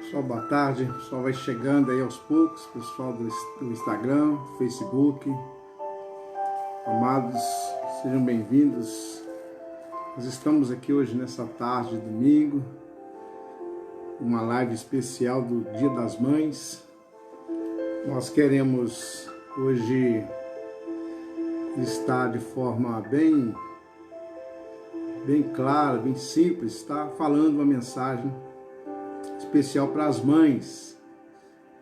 Pessoal, boa tarde. O pessoal vai chegando aí aos poucos, pessoal do Instagram, Facebook. Amados, sejam bem-vindos. Nós estamos aqui hoje nessa tarde de domingo, uma live especial do Dia das Mães. Nós queremos hoje estar de forma bem clara, bem simples, tá? Falando uma mensagem especial para as mães,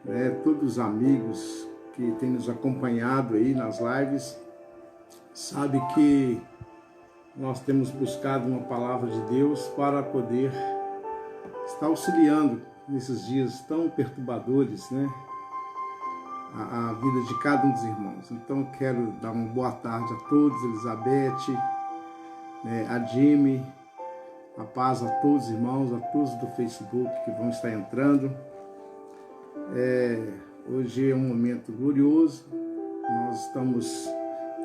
né? Todos os amigos que têm nos acompanhado aí nas lives sabem que nós temos buscado uma palavra de Deus para poder estar auxiliando nesses dias tão perturbadores, né? A vida de cada um dos irmãos. Então eu quero dar uma boa tarde a todos, Elizabeth, né, a Jimmy, a paz a todos os irmãos, a todos do Facebook que vão estar entrando. Hoje é um momento glorioso, nós estamos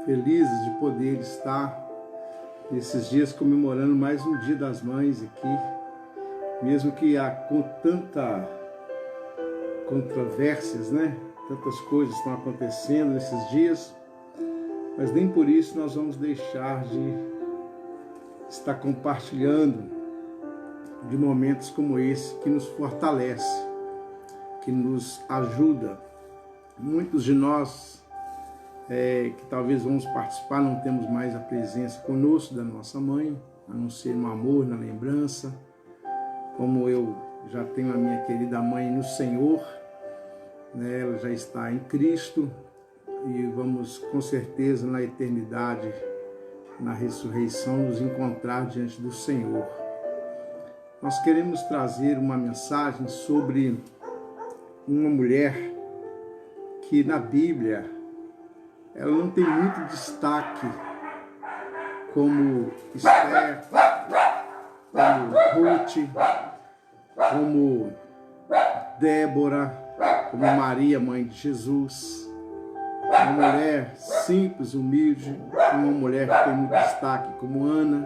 felizes de poder estar nesses dias comemorando mais um Dia das Mães aqui, mesmo que com tanta controvérsias, né? Tantas coisas estão acontecendo nesses dias, mas nem por isso nós vamos deixar de estar compartilhando de momentos como esse que nos fortalece, que nos ajuda. Muitos de nós que talvez vamos participar, não temos mais a presença conosco da nossa mãe, a não ser no amor, na lembrança, como eu já tenho a minha querida mãe no Senhor, né? Ela já está em Cristo e vamos com certeza na eternidade, na ressurreição, nos encontrar diante do Senhor. Nós queremos trazer uma mensagem sobre uma mulher que na Bíblia ela não tem muito destaque, como Esther, como Ruth, como Débora, como Maria, mãe de Jesus. Uma mulher simples, humilde, uma mulher que tem muito destaque como Ana,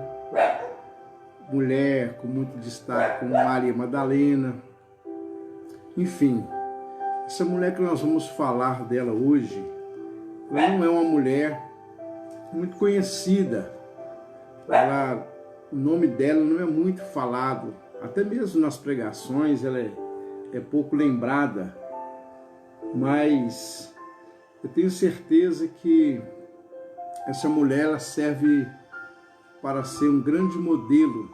mulher com muito destaque como Maria Madalena. Enfim, essa mulher que nós vamos falar dela hoje, ela não é uma mulher muito conhecida. O nome dela não é muito falado, até mesmo nas pregações ela é pouco lembrada, mas eu tenho certeza que essa mulher ela serve para ser um grande modelo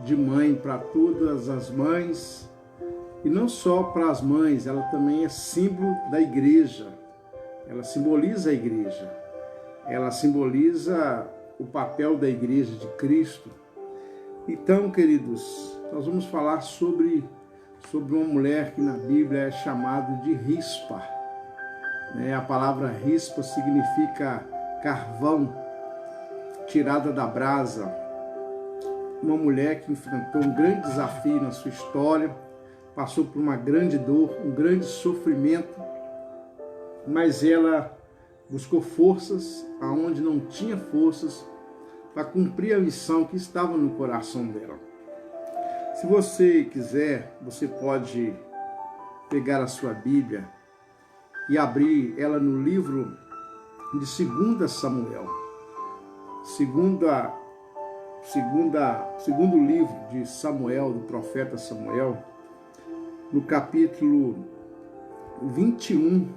de mãe para todas as mães, e não só para as mães, ela também é símbolo da igreja, ela simboliza a igreja, ela simboliza o papel da igreja de Cristo. Então, queridos, nós vamos falar sobre uma mulher que na Bíblia é chamada de Rispa. A palavra rispa significa carvão, tirada da brasa. Uma mulher que enfrentou um grande desafio na sua história, passou por uma grande dor, um grande sofrimento, mas ela buscou forças aonde não tinha forças para cumprir a missão que estava no coração dela. Se você quiser, você pode pegar a sua Bíblia e abrir ela no livro de 2 Samuel. Segundo livro de Samuel, do profeta Samuel, no capítulo 21,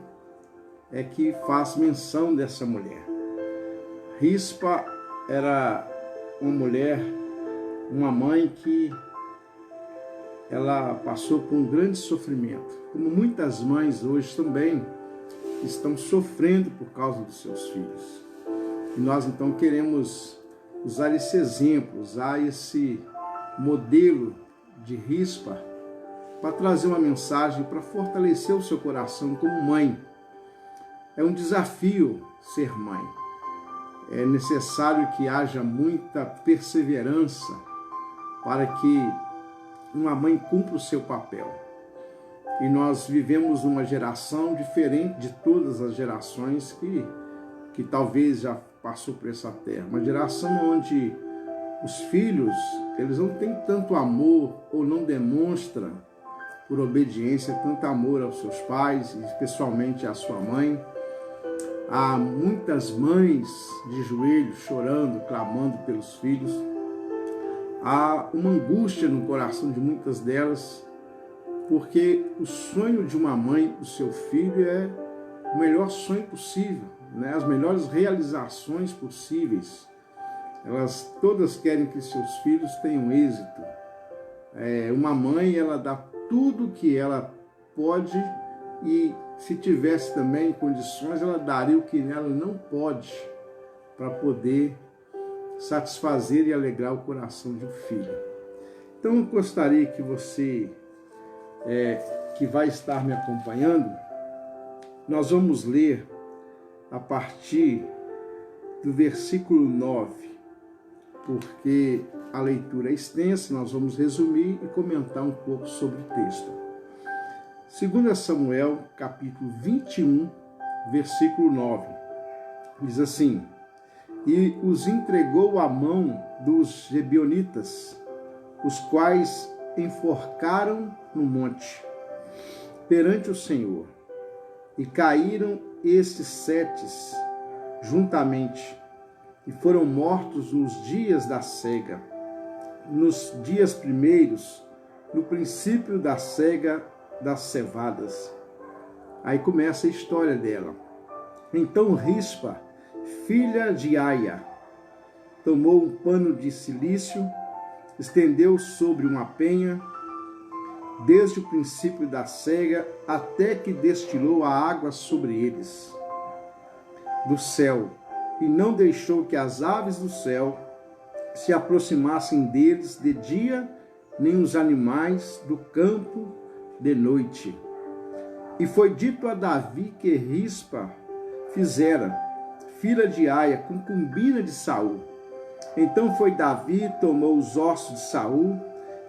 é que faz menção dessa mulher. Rispa era uma mulher, uma mãe que ela passou por um grande sofrimento, como muitas mães hoje também estão sofrendo por causa dos seus filhos. E nós então queremos usar esse exemplo, usar esse modelo de Rispa para trazer uma mensagem para fortalecer o seu coração como mãe. É um desafio ser mãe. É necessário que haja muita perseverança para que uma mãe cumpra o seu papel. E nós vivemos uma geração diferente de todas as gerações que talvez já passou por essa terra. Uma geração onde os filhos, eles não têm tanto amor ou não demonstram por obediência, tanto amor aos seus pais, e especialmente à sua mãe. Há muitas mães de joelhos chorando, clamando pelos filhos. Há uma angústia no coração de muitas delas, porque o sonho de uma mãe para o seu filho é o melhor sonho possível, né? As melhores realizações possíveis. Elas todas querem que seus filhos tenham êxito. Uma mãe, ela dá tudo que ela pode, e se tivesse também condições, ela daria o que ela não pode para poder satisfazer e alegrar o coração de um filho. Então eu gostaria que você, que vai estar me acompanhando, nós vamos ler a partir do versículo 9, porque a leitura é extensa, nós vamos resumir e comentar um pouco sobre o texto. 2 Samuel, capítulo 21, versículo 9, diz assim: E os entregou à mão dos Gibeonitas, os quais enforcaram no monte, perante o Senhor. E caíram estes 7 juntamente, e foram mortos nos dias da cega, nos dias primeiros, no princípio da cega das cevadas. Aí começa a história dela. Então Rispa, filha de Aia, tomou um pano de cilício, estendeu sobre uma penha, desde o princípio da cega até que destilou a água sobre eles do céu, e não deixou que as aves do céu se aproximassem deles de dia, nem os animais do campo de noite. E foi dito a Davi que Rispa fizera, filha de Aia, concubina de Saul. Então foi Davi, tomou os ossos de Saul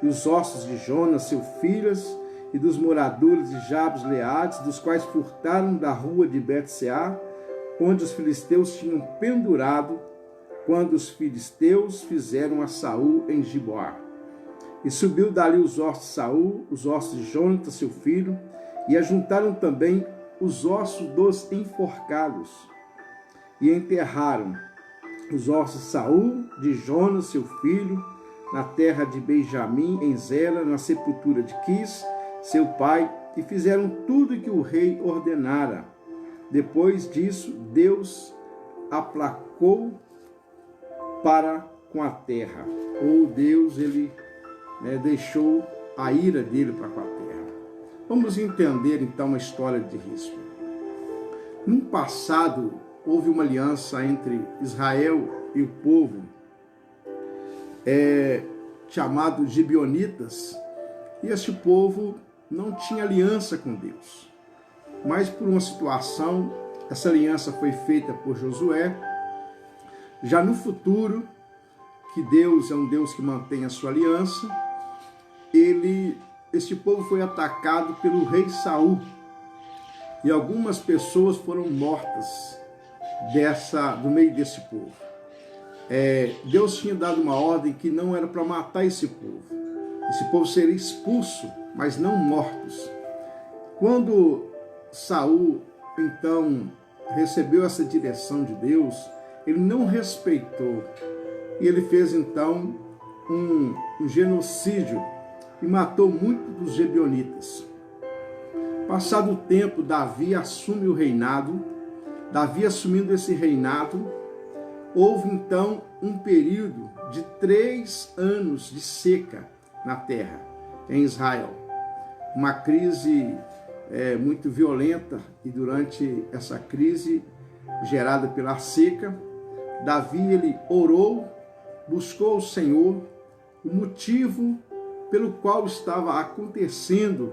e os ossos de Jonas, seu filho, e dos moradores de Jabes Leades, dos quais furtaram da rua de Bet-seá, onde os filisteus tinham pendurado, quando os filisteus fizeram a Saul em Giboá. E subiu dali os ossos de Saul, os ossos de Jonatas, seu filho, e ajuntaram também os ossos dos enforcados, e enterraram os ossos de Saul, de Jonas, seu filho, na terra de Benjamim, em Zela, na sepultura de Quis, seu pai, e fizeram tudo o que o rei ordenara. Depois disso, Deus aplacou para com a terra. Ou Deus, ele deixou a ira dele para com a terra. Vamos entender então a história de Rispa. No passado, houve uma aliança entre Israel e o povo chamado Gibeonitas, e este povo não tinha aliança com Deus. Mas por uma situação, essa aliança foi feita por Josué. Já no futuro, que Deus é um Deus que mantém a sua aliança, este povo foi atacado pelo rei Saul, e algumas pessoas foram mortas do meio desse povo. Deus tinha dado uma ordem que não era para matar esse povo. Esse povo seria expulso, mas não mortos. Quando Saul, então, recebeu essa direção de Deus, ele não respeitou. E ele fez, então, um genocídio e matou muitos dos Gibeonitas. Passado o tempo, Davi assume o reinado. Davi assumindo esse reinado, houve então um período de 3 anos de seca na terra, em Israel. Uma crise muito violenta, e durante essa crise gerada pela seca, Davi ele orou, buscou o Senhor, o motivo pelo qual estava acontecendo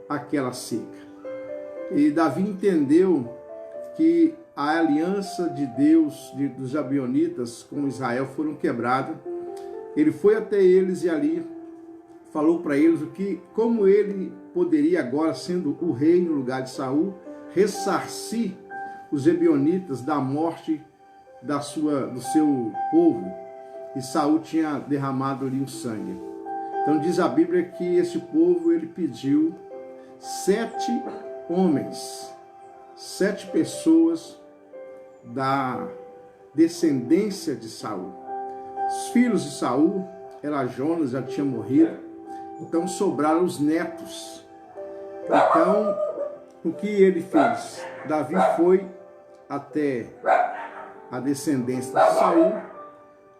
aquela seca. E Davi entendeu que a aliança de Deus, dos Gibeonitas com Israel foram quebradas. Ele foi até eles e ali falou para eles como ele poderia agora, sendo o rei no lugar de Saul, ressarcir os Gibeonitas da morte do seu povo. E Saul tinha derramado ali o sangue. Então diz a Bíblia que esse povo ele pediu 7 homens, 7 pessoas da descendência de Saul. Os filhos de Saul, Jonas já tinha morrido, então sobraram os netos. Então, o que ele fez? Davi foi até a descendência de Saul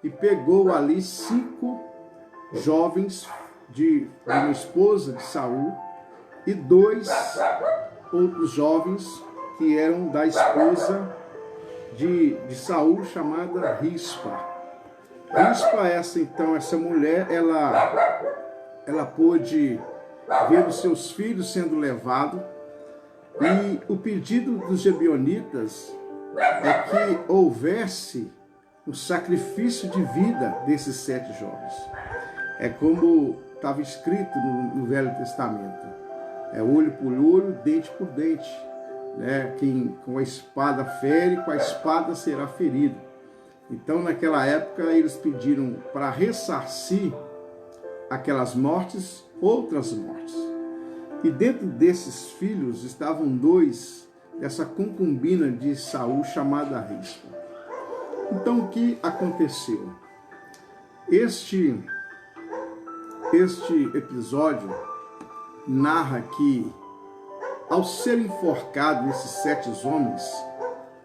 e pegou ali 5 jovens de uma esposa de Saul e 2 outros jovens que eram da esposa de Saul, chamada Rispa. Rispa, essa mulher, ela pôde ver os seus filhos sendo levados, e o pedido dos gibeonitas é que houvesse um sacrifício de vida desses 7 jovens. É como estava escrito no Velho Testamento: olho por olho, dente por dente, né? Quem com a espada fere, com a espada será ferido. Então, naquela época, eles pediram para ressarcir aquelas mortes, outras mortes. E dentro desses filhos estavam 2 dessa concubina de Saul, chamada Rispa. Então, o que aconteceu? Este episódio narra que, ao ser enforcados esses 7 homens,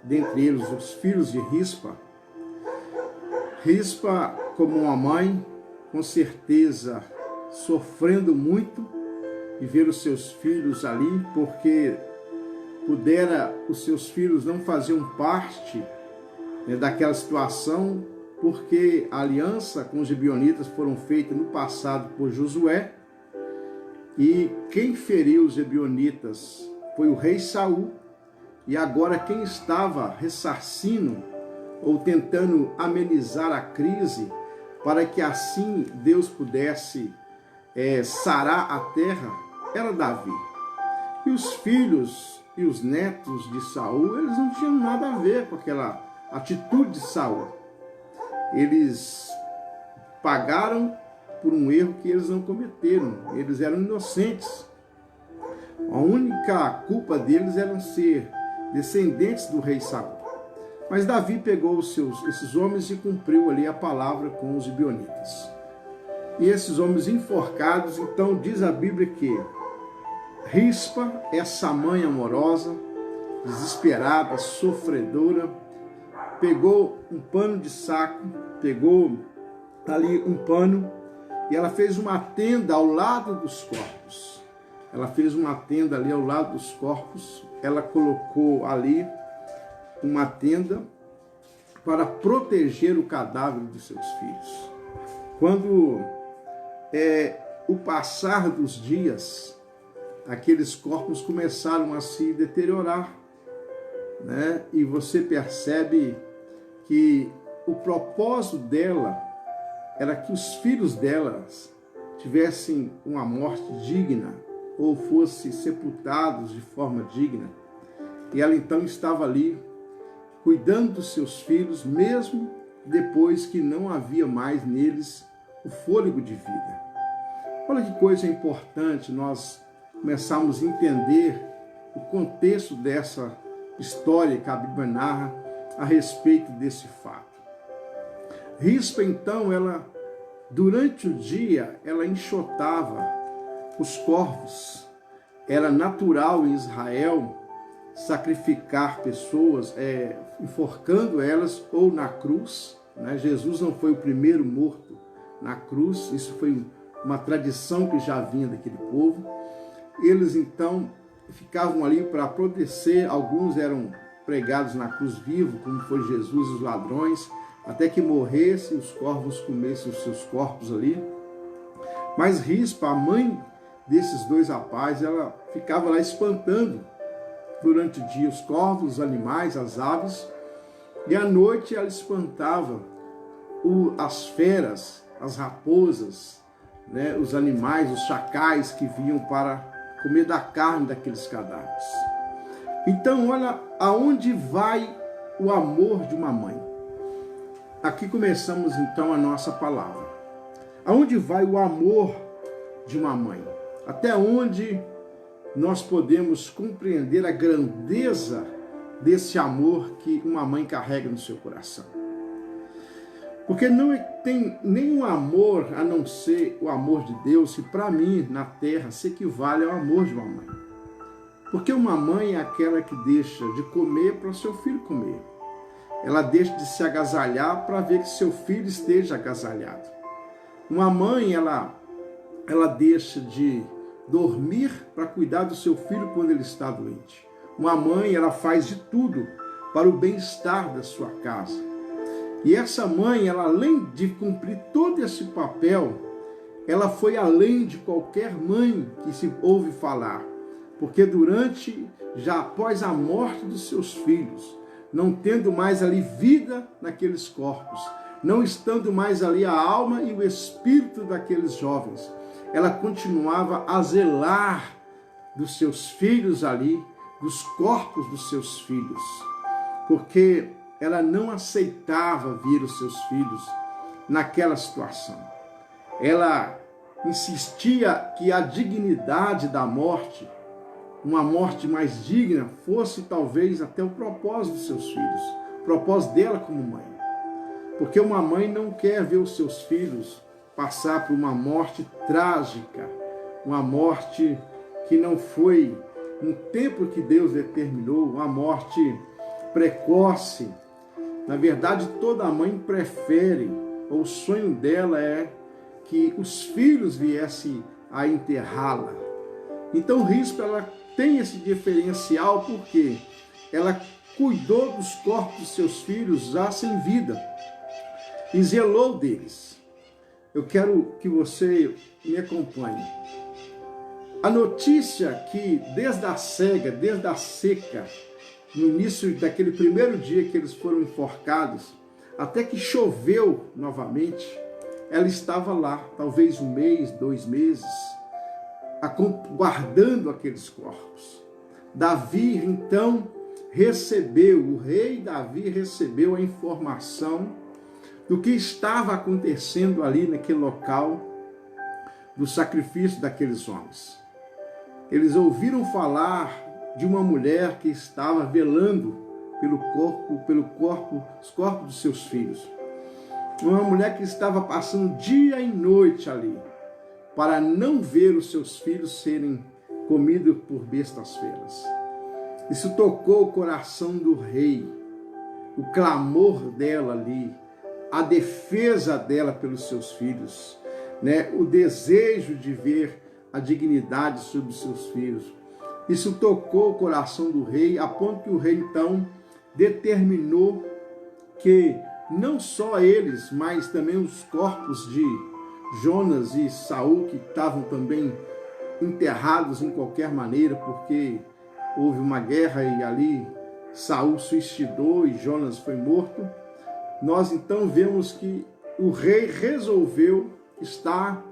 dentre eles os filhos de Rispa, como uma mãe, com certeza sofrendo muito de ver os seus filhos ali, porque os seus filhos não faziam parte, né, daquela situação, porque a aliança com os gibeonitas foram feitas no passado por Josué, e quem feriu os gibeonitas foi o rei Saul, e agora quem estava ressarcindo ou tentando amenizar a crise para que assim Deus pudesse sarar a terra era Davi. E os filhos e os netos de Saul, eles não tinham nada a ver com aquela atitude de Saul. Eles pagaram por um erro que eles não cometeram. Eles eram inocentes. A única culpa deles era ser descendentes do rei Saul. Mas Davi pegou esses homens e cumpriu ali a palavra com os gibeonitas. E esses homens enforcados, então diz a Bíblia que Rispa, essa mãe amorosa, desesperada, sofredora, pegou um pano de saco, pegou ali um pano, e ela fez uma tenda ao lado dos corpos. Ela fez uma tenda ali ao lado dos corpos, ela colocou ali uma tenda para proteger o cadáver dos seus filhos. Quando o passar dos dias, aqueles corpos começaram a se deteriorar, né? E você percebe que o propósito dela era que os filhos delas tivessem uma morte digna ou fossem sepultados de forma digna. E ela então estava ali cuidando dos seus filhos, mesmo depois que não havia mais neles o fôlego de vida. Olha que coisa importante nós começarmos a entender o contexto dessa história que a Bíblia narra a respeito desse fato. Rispa, então, durante o dia, ela enxotava os corvos. Era natural em Israel sacrificar pessoas, enforcando elas ou na cruz, né? Jesus não foi o primeiro morto na cruz, isso foi uma tradição que já vinha daquele povo. Eles então ficavam ali para proteger, alguns eram pregados na cruz vivo, como foi Jesus e os ladrões, até que morresse e os corvos comessem os seus corpos ali. Mas Rispa, a mãe desses 2 rapazes, ela ficava lá espantando durante o dia os corvos, os animais, as aves, e à noite ela espantava as feras, as raposas, né, os animais, os chacais que vinham para comer da carne daqueles cadáveres. Então, olha aonde vai o amor de uma mãe. Aqui começamos então a nossa palavra. Aonde vai o amor de uma mãe? Até onde nós podemos compreender a grandeza desse amor que uma mãe carrega no seu coração. Porque não tem nenhum amor a não ser o amor de Deus, que para mim, na terra, se equivale ao amor de uma mãe. Porque uma mãe é aquela que deixa de comer para o seu filho comer. Ela deixa de se agasalhar para ver que seu filho esteja agasalhado. Uma mãe, ela deixa de dormir para cuidar do seu filho quando ele está doente. Uma mãe, ela faz de tudo para o bem-estar da sua casa. E essa mãe, ela, além de cumprir todo esse papel, ela foi além de qualquer mãe que se ouve falar. Porque já após a morte dos seus filhos, não tendo mais ali vida naqueles corpos, não estando mais ali a alma e o espírito daqueles jovens, ela continuava a zelar dos seus filhos ali, dos corpos dos seus filhos, porque ela não aceitava ver os seus filhos naquela situação. Ela insistia que a dignidade da morte, uma morte mais digna, fosse talvez até o propósito dos seus filhos, o propósito dela como mãe. Porque uma mãe não quer ver os seus filhos passar por uma morte trágica, uma morte que não foi no tempo que Deus determinou, uma morte precoce. Na verdade, toda mãe prefere, ou o sonho dela é que os filhos viessem a enterrá-la. Então, Rispa, ela tem esse diferencial porque ela cuidou dos corpos dos seus filhos já sem vida e zelou deles. Eu quero que você me acompanhe. A notícia que desde a seca, no início daquele primeiro dia que eles foram enforcados, até que choveu novamente, ela estava lá, talvez 1 mês, 2 meses, guardando aqueles corpos. Davi, então, o rei Davi recebeu a informação do que estava acontecendo ali naquele local do sacrifício daqueles homens. Eles ouviram falar de uma mulher que estava velando os corpos dos seus filhos. Uma mulher que estava passando dia e noite ali, para não ver os seus filhos serem comidos por bestas feras. Isso tocou o coração do rei, o clamor dela ali, a defesa dela pelos seus filhos, né? O desejo de ver a dignidade sobre os seus filhos. Isso tocou o coração do rei, a ponto que o rei então determinou que não só eles, mas também os corpos de Jonas e Saul, que estavam também enterrados em qualquer maneira, porque houve uma guerra e ali Saul suicidou e Jonas foi morto. Nós então vemos que o rei resolveu estar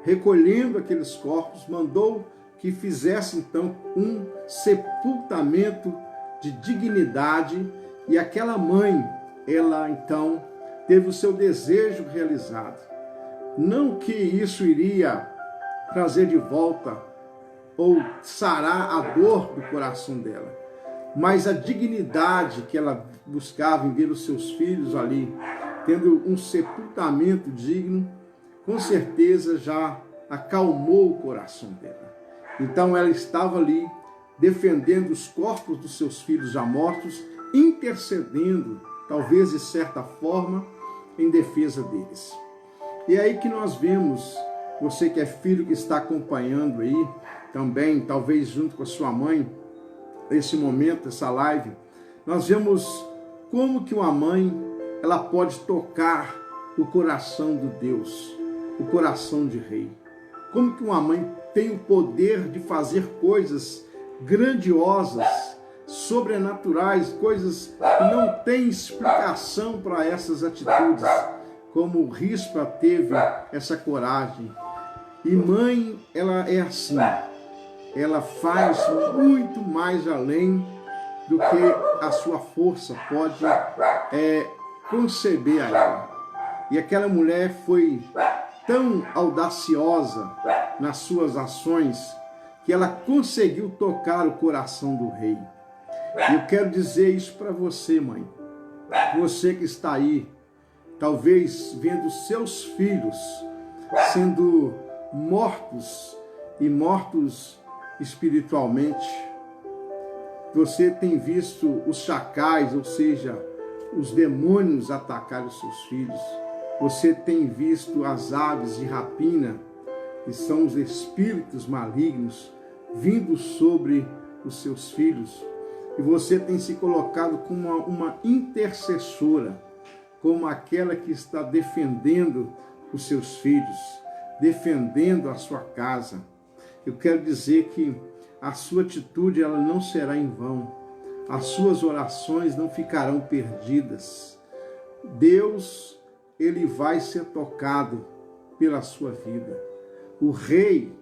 recolhendo aqueles corpos, mandou que fizesse então um sepultamento de dignidade, e aquela mãe, ela então teve o seu desejo realizado. Não que isso iria trazer de volta ou sarar a dor do coração dela, mas a dignidade que ela buscava em ver os seus filhos ali, tendo um sepultamento digno, com certeza já acalmou o coração dela. Então ela estava ali defendendo os corpos dos seus filhos já mortos, intercedendo, talvez de certa forma, em defesa deles. E é aí que nós vemos, você que é filho que está acompanhando aí, também, talvez junto com a sua mãe, esse momento, essa live, nós vemos como que uma mãe, ela pode tocar o coração do Deus, o coração de rei. Como que uma mãe tem o poder de fazer coisas grandiosas, sobrenaturais, coisas que não tem explicação para essas atitudes, como Rispa teve essa coragem. E mãe, ela é assim, ela faz muito mais além do que a sua força pode conceber a ela. E aquela mulher foi tão audaciosa nas suas ações que ela conseguiu tocar o coração do rei. E eu quero dizer isso para você, mãe. Você que está aí, talvez vendo seus filhos sendo mortos e mortos espiritualmente. Você tem visto os chacais, ou seja, os demônios atacar os seus filhos. Você tem visto as aves de rapina, que são os espíritos malignos, vindo sobre os seus filhos. E você tem se colocado como uma intercessora, como aquela que está defendendo os seus filhos, defendendo a sua casa. Eu quero dizer que a sua atitude ela não será em vão. As suas orações não ficarão perdidas. Deus, ele vai ser tocado pela sua vida. O rei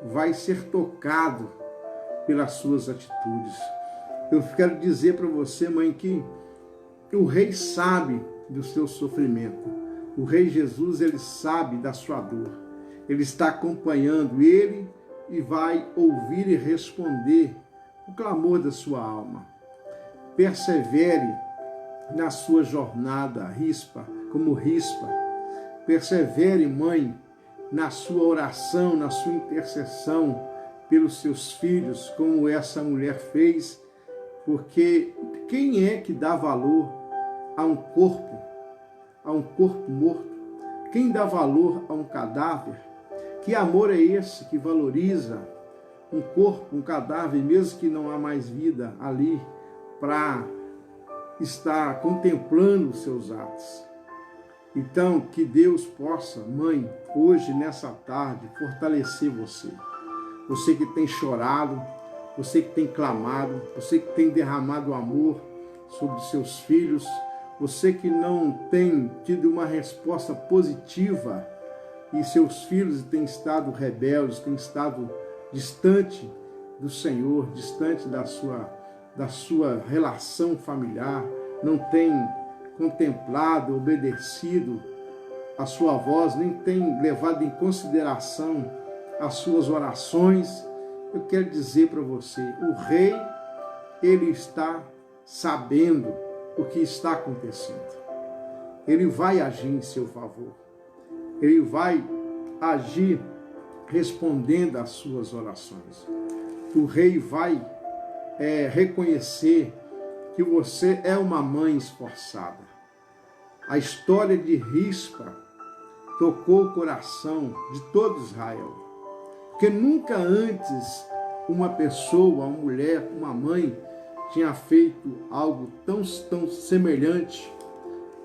vai ser tocado pelas suas atitudes. Eu quero dizer para você, mãe, que o rei sabe do seu sofrimento. O rei Jesus, ele sabe da sua dor. Ele está acompanhando ele e vai ouvir e responder o clamor da sua alma. Persevere na sua jornada, como rispa. Persevere, mãe, na sua oração, na sua intercessão pelos seus filhos, como essa mulher fez, porque quem é que dá valor a um corpo morto? Quem dá valor a um cadáver? Que amor é esse que valoriza um corpo, um cadáver, mesmo que não há mais vida ali, para estar contemplando os seus atos? Então, que Deus possa, mãe, hoje, nessa tarde, fortalecer você. Você que tem chorado, você que tem clamado, você que tem derramado amor sobre seus filhos, você que não tem tido uma resposta positiva e seus filhos têm estado rebeldes, têm estado distante do Senhor, distante da sua relação familiar, não tem contemplado, obedecido a sua voz, nem tem levado em consideração as suas orações. Eu quero dizer para você, o rei, ele está sabendo o que está acontecendo. Ele vai agir em seu favor. Ele vai agir respondendo às suas orações. O rei vai reconhecer que você é uma mãe esforçada. A história de Rispa tocou o coração de todo Israel. Porque nunca antes uma pessoa, uma mulher, uma mãe tinha feito algo tão semelhante,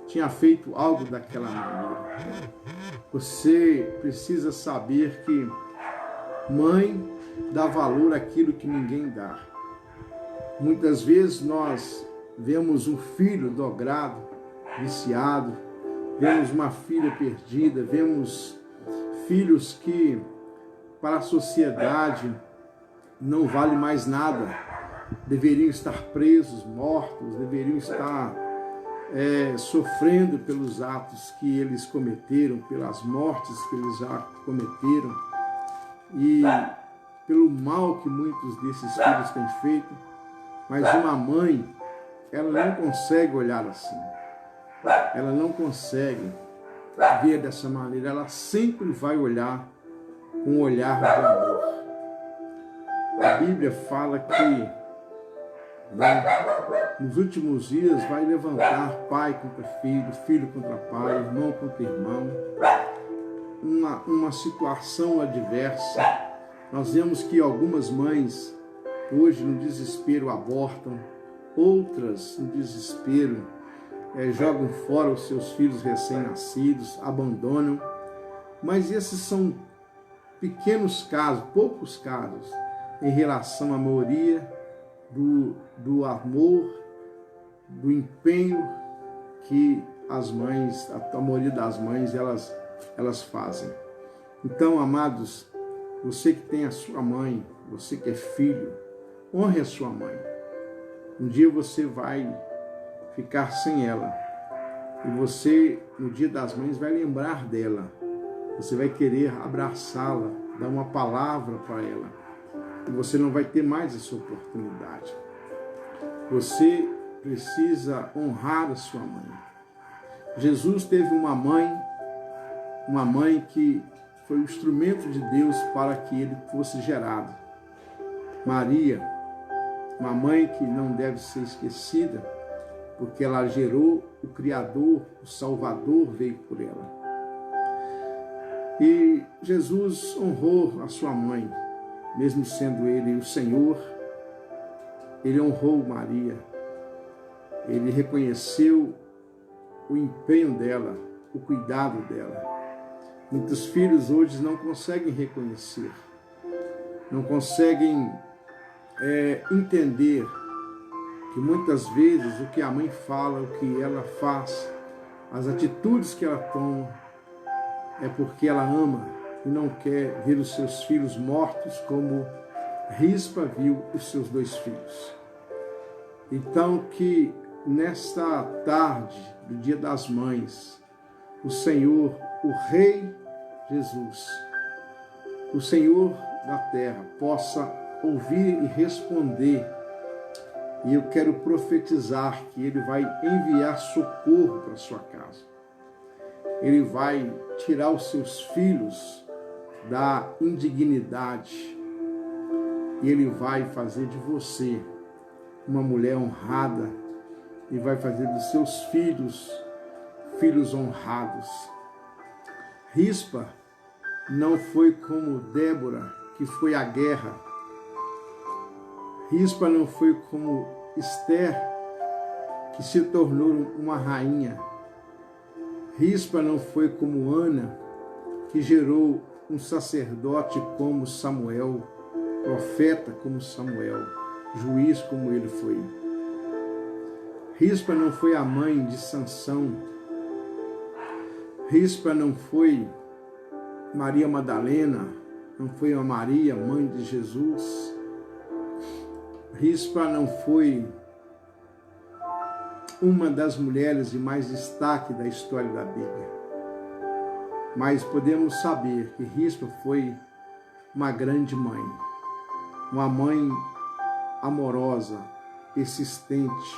tinha feito algo daquela maneira. Você precisa saber que mãe dá valor àquilo que ninguém dá. Muitas vezes nós vemos um filho logrado, viciado, vemos uma filha perdida, vemos filhos que para a sociedade não vale mais nada, deveriam estar presos, mortos, deveriam estar sofrendo pelos atos que eles cometeram, pelas mortes que eles já cometeram e pelo mal que muitos desses filhos têm feito. Mas uma mãe, ela não consegue olhar assim, ela não consegue ver dessa maneira, ela sempre vai olhar com um olhar de amor. A Bíblia fala que nos últimos dias vai levantar pai contra filho, filho contra pai, irmão contra irmão, uma situação adversa. Nós vemos que algumas mães hoje no desespero abortam, outras no desespero jogam fora os seus filhos recém-nascidos, abandonam, mas esses são pequenos casos, poucos casos, em relação à maioria do amor, do empenho que as mães, a maioria das mães, elas fazem. Então, amados, você que tem a sua mãe, você que é filho, honre a sua mãe. Um dia você vai ficar sem ela. E você, no dia das mães, vai lembrar dela. Você vai querer abraçá-la, dar uma palavra para ela. você não vai ter mais essa oportunidade. Você precisa honrar a sua mãe. Jesus teve uma mãe que foi o instrumento de Deus para que ele fosse gerado. Maria, uma mãe que não deve ser esquecida, porque ela gerou o Criador, o Salvador veio por ela. E Jesus honrou a sua mãe, mesmo sendo ele o Senhor, ele honrou Maria, ele reconheceu o empenho dela, o cuidado dela. Muitos filhos hoje não conseguem reconhecer, não conseguem entender que muitas vezes o que a mãe fala, o que ela faz, as atitudes que ela toma, é porque ela ama e não quer ver os seus filhos mortos como Rispa viu os seus 2 filhos. Então que nesta tarde do Dia das Mães, o Senhor, o Rei Jesus, o Senhor da terra, possa ouvir e responder. E eu quero profetizar que Ele vai enviar socorro para a sua casa. Ele vai tirar os seus filhos da indignidade. E Ele vai fazer de você uma mulher honrada. E vai fazer dos seus filhos, filhos honrados. Rispa não foi como Débora, que foi à guerra. Rispa não foi como Esther, que se tornou uma rainha. Rispa não foi como Ana, que gerou um sacerdote como Samuel, profeta como Samuel, juiz como ele foi. Rispa não foi a mãe de Sansão. Rispa não foi Maria Madalena, não foi a Maria, mãe de Jesus. Rispa não foi uma das mulheres de mais destaque da história da Bíblia. Mas podemos saber que Rispa foi uma grande mãe. Uma mãe amorosa, persistente,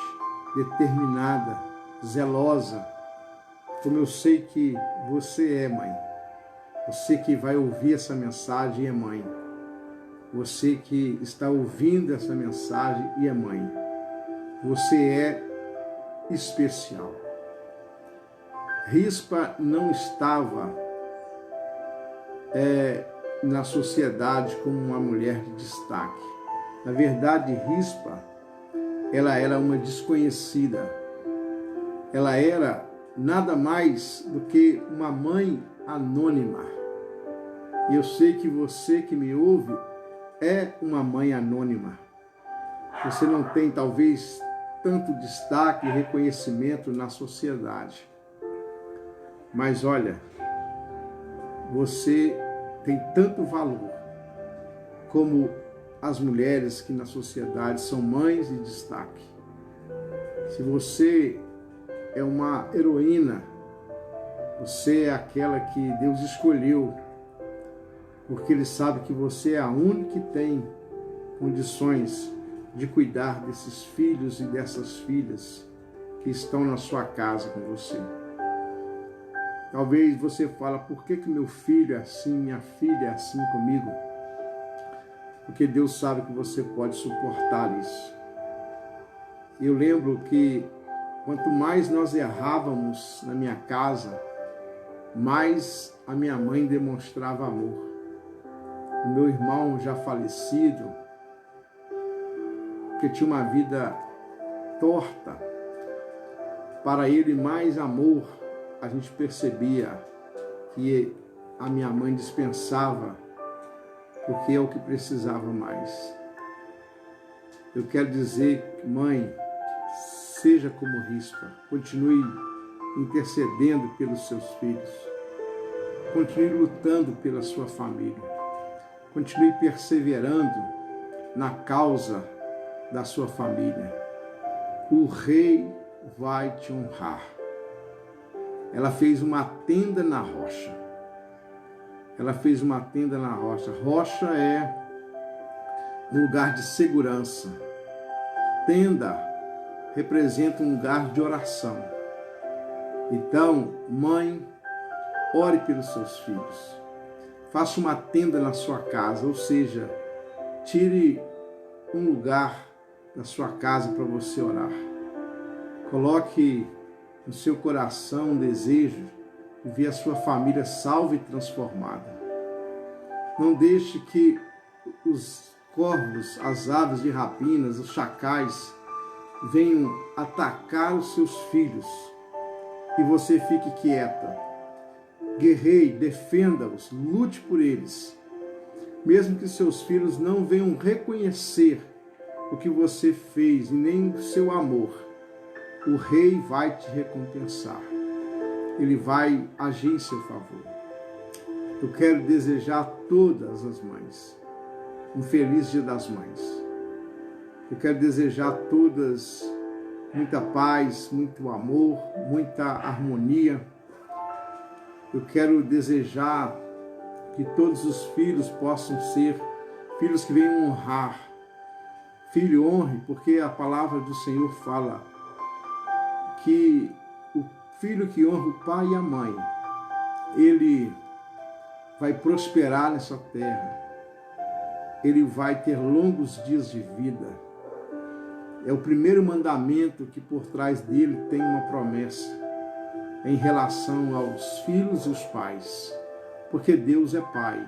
determinada, zelosa, como eu sei que você é, mãe. Você que vai ouvir essa mensagem é mãe. Você que está ouvindo essa mensagem e é mãe. Você é especial. Rispa não estava na sociedade como uma mulher de destaque. Na verdade, Rispa, ela era uma desconhecida. Ela era nada mais do que uma mãe anônima. E eu sei que você que me ouve é uma mãe anônima. Você não tem, talvez, tanto destaque e reconhecimento na sociedade. Mas olha, você tem tanto valor como as mulheres que na sociedade são mães de destaque. Se você é uma heroína, você é aquela que Deus escolheu, porque Ele sabe que você é a única que tem condições de cuidar desses filhos e dessas filhas que estão na sua casa com você. Talvez você fale, por que meu filho é assim, minha filha é assim comigo? Porque Deus sabe que você pode suportar isso. Eu lembro que quanto mais nós errávamos na minha casa, mais a minha mãe demonstrava amor. O meu irmão já falecido, que tinha uma vida torta, para ele mais amor, a gente percebia que a minha mãe dispensava, porque é o que precisava mais. Eu quero dizer, mãe, seja como Rispa, continue intercedendo pelos seus filhos, continue lutando pela sua família, continue perseverando na causa da sua família. O Rei vai te honrar. Ela fez uma tenda na rocha. Ela fez uma tenda na rocha. Rocha é um lugar de segurança. Tenda representa um lugar de oração. Então, mãe, ore pelos seus filhos. Faça uma tenda na sua casa, ou seja, tire um lugar da sua casa para você orar. Coloque no seu coração um desejo de ver a sua família salva e transformada. Não deixe que os corvos, as aves de rapinas, os chacais venham atacar os seus filhos e você fique quieta. Guerreie, defenda-os, lute por eles. Mesmo que seus filhos não venham reconhecer o que você fez e nem o seu amor, o rei vai te recompensar. Ele vai agir em seu favor. Eu quero desejar a todas as mães um feliz Dia das Mães. Eu quero desejar a todas muita paz, muito amor, muita harmonia. Eu quero desejar que todos os filhos possam ser filhos que venham honrar. Filho, honre, porque a palavra do Senhor fala que o filho que honra o pai e a mãe, ele vai prosperar nessa terra. Ele vai ter longos dias de vida. É o primeiro mandamento que por trás dele tem uma promessa em relação aos filhos e os pais, porque Deus é pai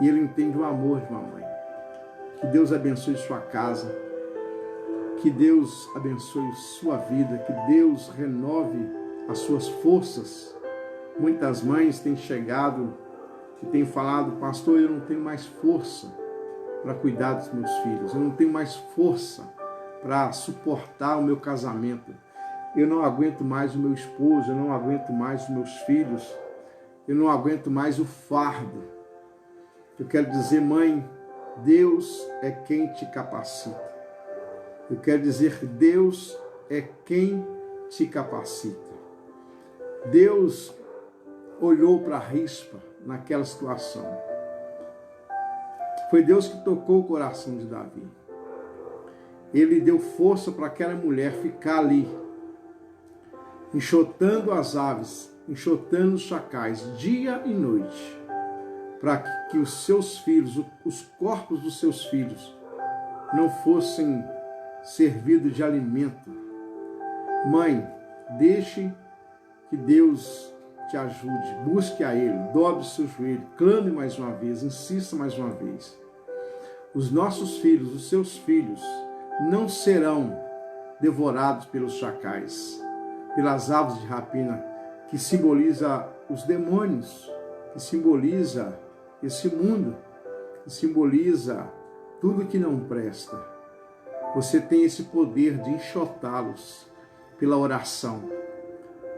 e Ele entende o amor de uma mãe. Que Deus abençoe sua casa, que Deus abençoe sua vida, que Deus renove as suas forças. Muitas mães têm chegado e têm falado: pastor, eu não tenho mais força para cuidar dos meus filhos, eu não tenho mais força para suportar o meu casamento, eu não aguento mais o meu esposo, eu não aguento mais os meus filhos, eu não aguento mais o fardo. Eu quero dizer, mãe, Deus é quem te capacita. Eu quero dizer, Deus é quem te capacita. Deus olhou para a Rispa naquela situação. Foi Deus que tocou o coração de Davi. Ele deu força para aquela mulher ficar ali, enxotando as aves, enxotando os chacais, dia e noite, para que os seus filhos, os corpos dos seus filhos, não fossem servidos de alimento. Mãe, deixe que Deus te ajude, busque a Ele, dobre o seu joelho, clame mais uma vez, insista mais uma vez. Os nossos filhos, os seus filhos, não serão devorados pelos chacais, pelas aves de rapina, que simboliza os demônios, que simboliza esse mundo, que simboliza tudo que não presta. Você tem esse poder de enxotá-los pela oração.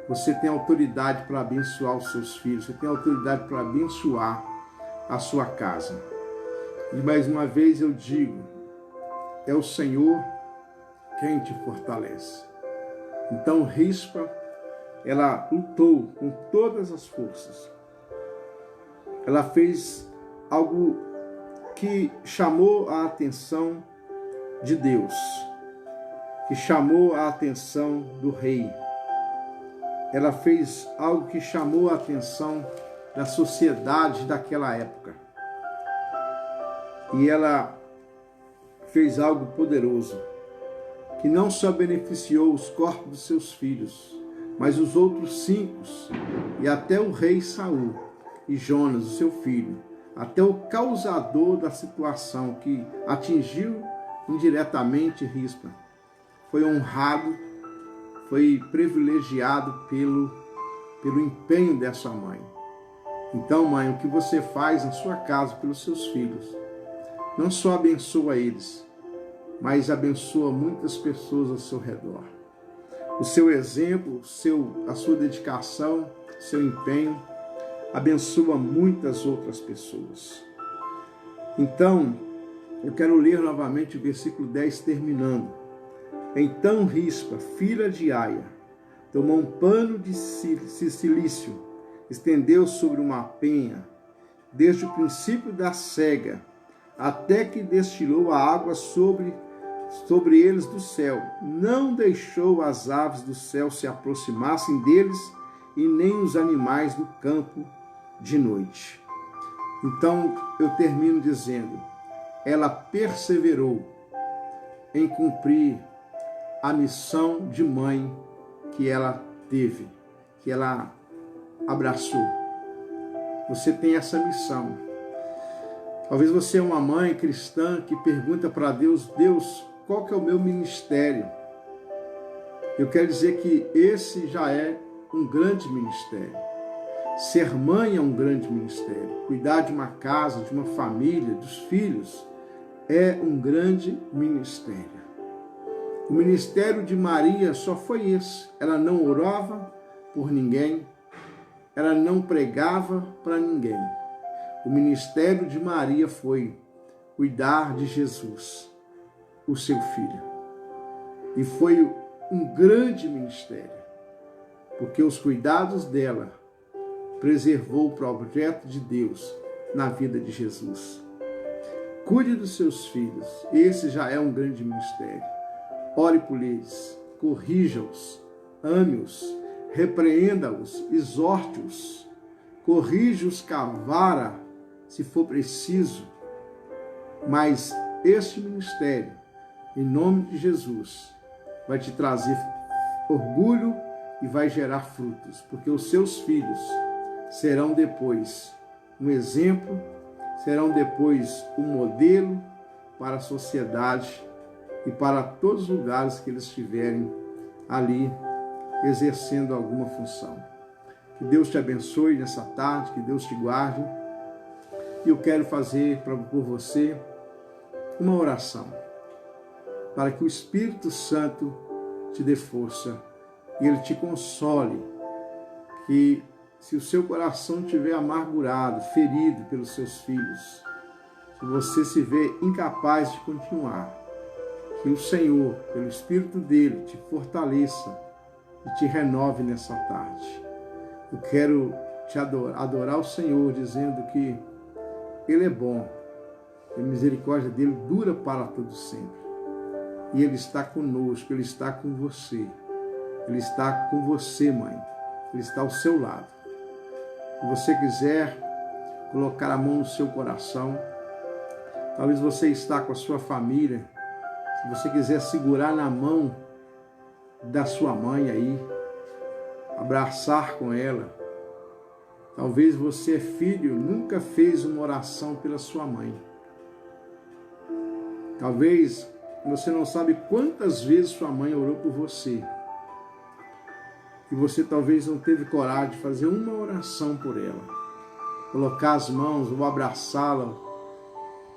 Você tem autoridade para abençoar os seus filhos, você tem autoridade para abençoar a sua casa. E mais uma vez eu digo, é o Senhor quem te fortalece. Então Rispa, ela lutou com todas as forças. Ela fez algo que chamou a atenção de Deus, que chamou a atenção do rei. Ela fez algo que chamou a atenção da sociedade daquela época. E ela fez algo poderoso, que não só beneficiou os corpos dos seus filhos, mas os outros 5, e até o rei Saul e Jonas, o seu filho, até o causador da situação que atingiu indiretamente Rispa, foi honrado, foi privilegiado pelo empenho dessa mãe. Então, mãe, o que você faz na sua casa pelos seus filhos, não só abençoa eles, mas abençoa muitas pessoas ao seu redor. O seu exemplo, a sua dedicação, seu empenho, abençoa muitas outras pessoas. Então, eu quero ler novamente o versículo 10, terminando. Então Rispa, filha de Aia, tomou um pano de silício, estendeu sobre uma penha, desde o princípio da sega até que destilou a água sobre eles do céu. Não deixou as aves do céu se aproximassem deles, e nem os animais do campo de noite. Então, eu termino dizendo, ela perseverou em cumprir a missão de mãe que ela teve, que ela abraçou. Você tem essa missão. Talvez você é uma mãe cristã que pergunta para Deus, Deus, qual que é o meu ministério? Eu quero dizer que esse já é um grande ministério. Ser mãe é um grande ministério. Cuidar de uma casa, de uma família, dos filhos, é um grande ministério. O ministério de Maria só foi esse. Ela não orava por ninguém, ela não pregava para ninguém. O ministério de Maria foi cuidar de Jesus, o seu filho. E foi um grande ministério, porque os cuidados dela preservou o projeto de Deus na vida de Jesus. Cuide dos seus filhos, esse já é um grande ministério. Ore por eles, corrija-os, ame-os, repreenda-os, exorte-os, corrija-os com a vara, se for preciso. Mas este ministério, em nome de Jesus, vai te trazer orgulho e vai gerar frutos, porque os seus filhos serão depois um exemplo, serão depois um modelo para a sociedade e para todos os lugares que eles estiverem ali exercendo alguma função. Que Deus te abençoe nessa tarde, que Deus te guarde. E eu quero fazer por você uma oração, para que o Espírito Santo te dê força e Ele te console, que se o seu coração estiver amargurado, ferido pelos seus filhos, se você se vê incapaz de continuar, que o Senhor, pelo Espírito dele, te fortaleça e te renove nessa tarde. Eu quero te adorar o Senhor, dizendo que Ele é bom, e a misericórdia dele dura para todo sempre. E Ele está conosco, Ele está com você. Ele está com você, mãe. Ele está ao seu lado. Se você quiser colocar a mão no seu coração, talvez você está com a sua família, se você quiser segurar na mão da sua mãe aí, abraçar com ela. Talvez você é filho, nunca fez uma oração pela sua mãe. Talvez você não sabe quantas vezes sua mãe orou por você. E você talvez não teve coragem de fazer uma oração por ela. Colocar as mãos ou abraçá-la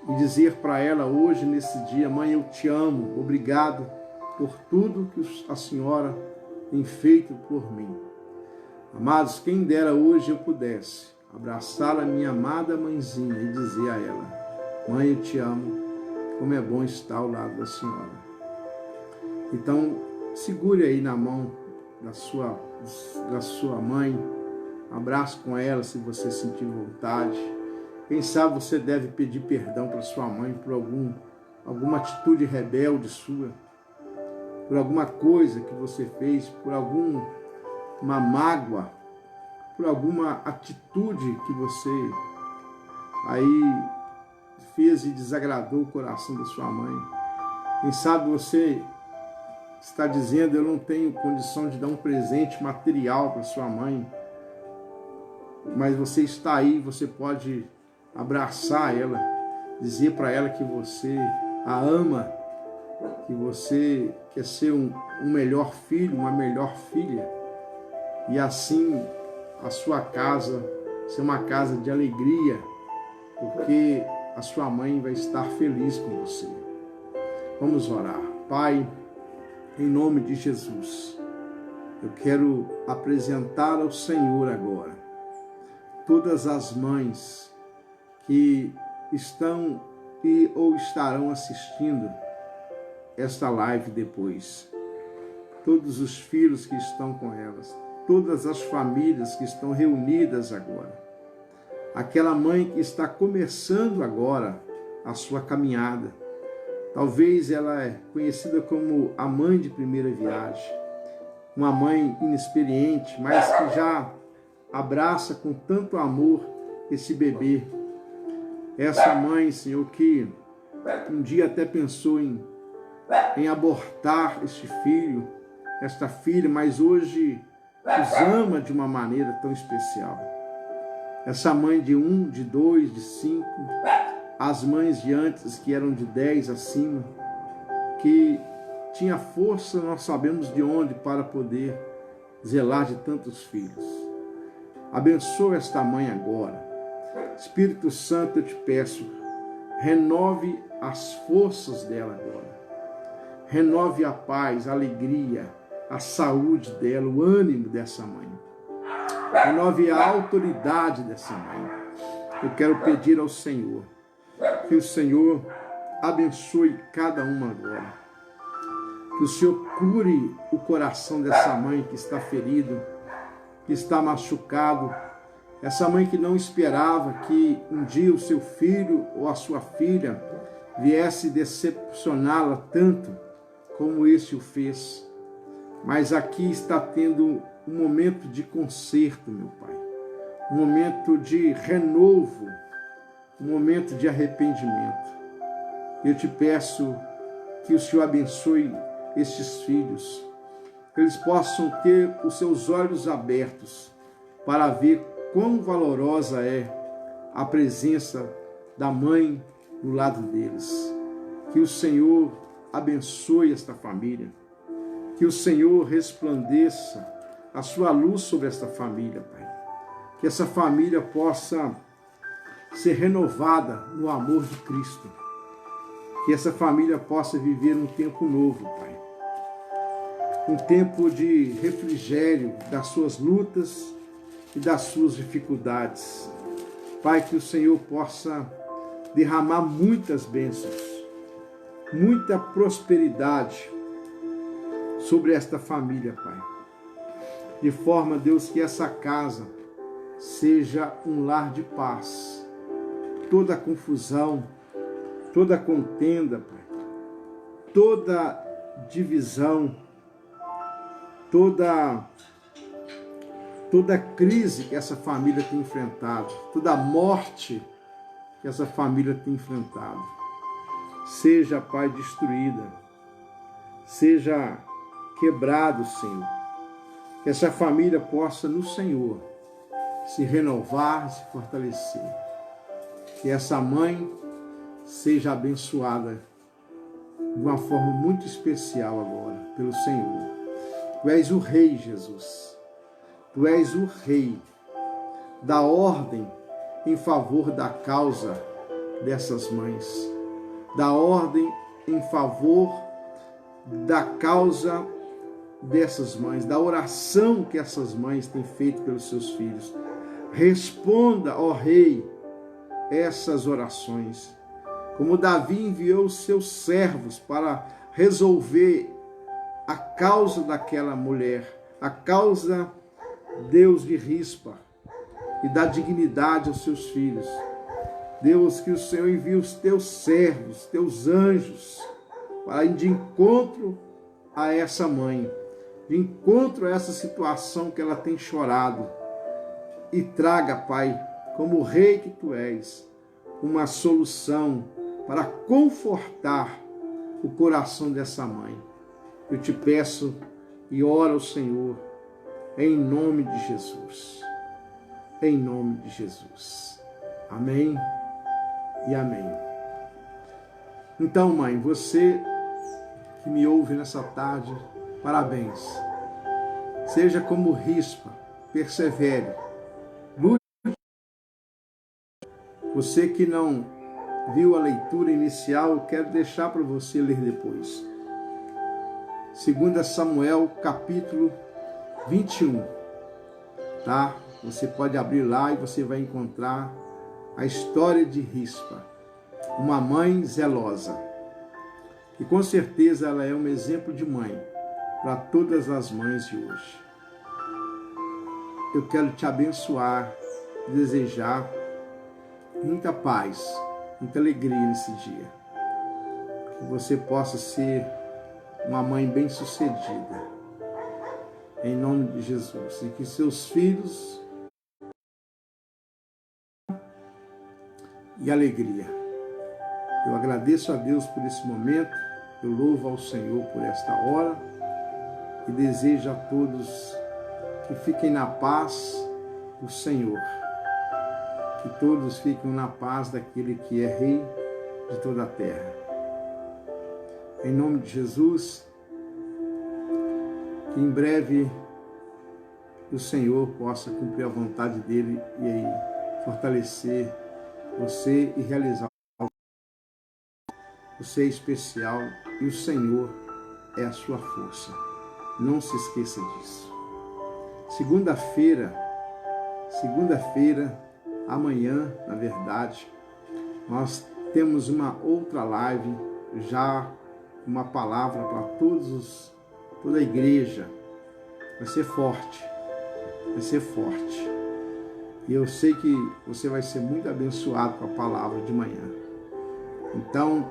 e dizer para ela hoje, nesse dia, mãe, eu te amo, obrigado por tudo que a senhora tem feito por mim. Amados, quem dera hoje eu pudesse abraçar a minha amada mãezinha e dizer a ela, mãe, eu te amo, como é bom estar ao lado da senhora. Então, segure aí na mão da sua mãe, abrace com ela se você sentir vontade. Quem sabe você deve pedir perdão para sua mãe por alguma atitude rebelde sua, por alguma coisa que você fez, por alguma mágoa, por alguma atitude que você aí fez e desagradou o coração da sua mãe. Quem sabe você está dizendo, eu não tenho condição de dar um presente material para sua mãe, mas você está aí, você pode abraçar ela, dizer para ela que você a ama, que você quer ser um melhor filho, uma melhor filha, e assim a sua casa ser uma casa de alegria, porque a sua mãe vai estar feliz com você. Vamos orar. Pai, em nome de Jesus, eu quero apresentar ao Senhor agora todas as mães que estão ou estarão assistindo esta live depois. Todos os filhos que estão com elas, todas as famílias que estão reunidas agora. Aquela mãe que está começando agora a sua caminhada. Talvez ela é conhecida como a mãe de primeira viagem, uma mãe inexperiente, mas que já abraça com tanto amor esse bebê. Essa mãe, Senhor, que um dia até pensou em abortar este filho, esta filha, mas hoje os ama de uma maneira tão especial. Essa mãe de 1, de 2, de 5, as mães de antes que eram de 10 acima, que tinha força, nós sabemos de onde, para poder zelar de tantos filhos. Abençoa esta mãe agora. Espírito Santo, eu te peço, renove as forças dela agora. Renove a paz, a alegria, a saúde dela, o ânimo dessa mãe. Renove a autoridade dessa mãe. Eu quero pedir ao Senhor que o Senhor abençoe cada uma agora. Que o Senhor cure o coração dessa mãe que está ferido, que está machucado. Essa mãe que não esperava que um dia o seu filho ou a sua filha viesse decepcioná-la tanto como este o fez. Mas aqui está tendo um momento de conserto, meu Pai. Um momento de renovo, um momento de arrependimento. Eu te peço que o Senhor abençoe estes filhos, que eles possam ter os seus olhos abertos para ver quão valorosa é a presença da mãe do lado deles. Que o Senhor abençoe esta família, que o Senhor resplandeça a sua luz sobre esta família, Pai. Que essa família possa ser renovada no amor de Cristo. Que essa família possa viver um tempo novo, Pai. Um tempo de refrigério das suas lutas e das suas dificuldades. Pai, que o Senhor possa derramar muitas bênçãos, muita prosperidade sobre esta família, Pai. De forma, Deus, que essa casa seja um lar de paz. Toda confusão, toda contenda, Pai, toda divisão, toda crise que essa família tem enfrentado, toda morte que essa família tem enfrentado, seja, Pai, destruída, seja quebrado, Senhor. Que essa família possa, no Senhor, se renovar, se fortalecer. Que essa mãe seja abençoada de uma forma muito especial agora, pelo Senhor. Tu és o Rei, Jesus. Tu és o Rei. Dá ordem em favor da causa dessas mães. Dá ordem em favor da causa dessas mães, da oração que essas mães têm feito pelos seus filhos. Responda, ó Rei, essas orações. Como Davi enviou os seus servos para resolver a causa daquela mulher, a causa, Deus, de Rispa, e dá dignidade aos seus filhos. Deus, que o Senhor envie os teus servos, teus anjos, para ir de encontro a essa mãe, de encontro a essa situação que ela tem chorado, e traga, Pai, como Rei que Tu és, uma solução para confortar o coração dessa mãe. Eu te peço e oro ao Senhor, em nome de Jesus. Em nome de Jesus. Amém e amém. Então, mãe, você que me ouve nessa tarde, parabéns. Seja como Rispa, persevere. Lute. Você que não viu a leitura inicial, eu quero deixar para você ler depois. 2 Samuel, capítulo 21. Tá? Você pode abrir lá e você vai encontrar a história de Rispa, uma mãe zelosa. E com certeza ela é um exemplo de mãe para todas as mães de hoje. Eu quero te abençoar, desejar muita paz muita alegria nesse dia. Que você possa ser uma mãe bem-sucedida, em nome de Jesus. E que seus filhos e alegria. Eu agradeço a Deus por esse momento, eu louvo ao Senhor por esta hora e desejo a todos que fiquem na paz do Senhor, que todos fiquem na paz daquele que é Rei de toda a terra. Em nome de Jesus, que em breve o Senhor possa cumprir a vontade dEle e aí fortalecer você e realizar. Você é especial e o Senhor é a sua força. Não se esqueça disso. Segunda-feira, amanhã, na verdade, nós temos uma outra live, já uma palavra para toda a igreja. Vai ser forte, vai ser forte. E eu sei que você vai ser muito abençoado com a palavra de manhã. Então,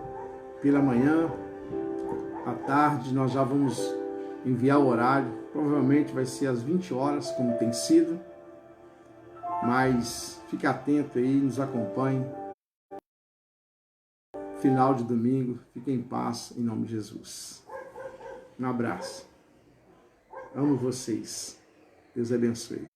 pela manhã, à tarde, nós já vamos enviar o horário. Provavelmente vai ser às 20 horas, como tem sido. Mas fique atento aí, nos acompanhe. Final de domingo, fique em paz, em nome de Jesus. Um abraço. Amo vocês. Deus abençoe.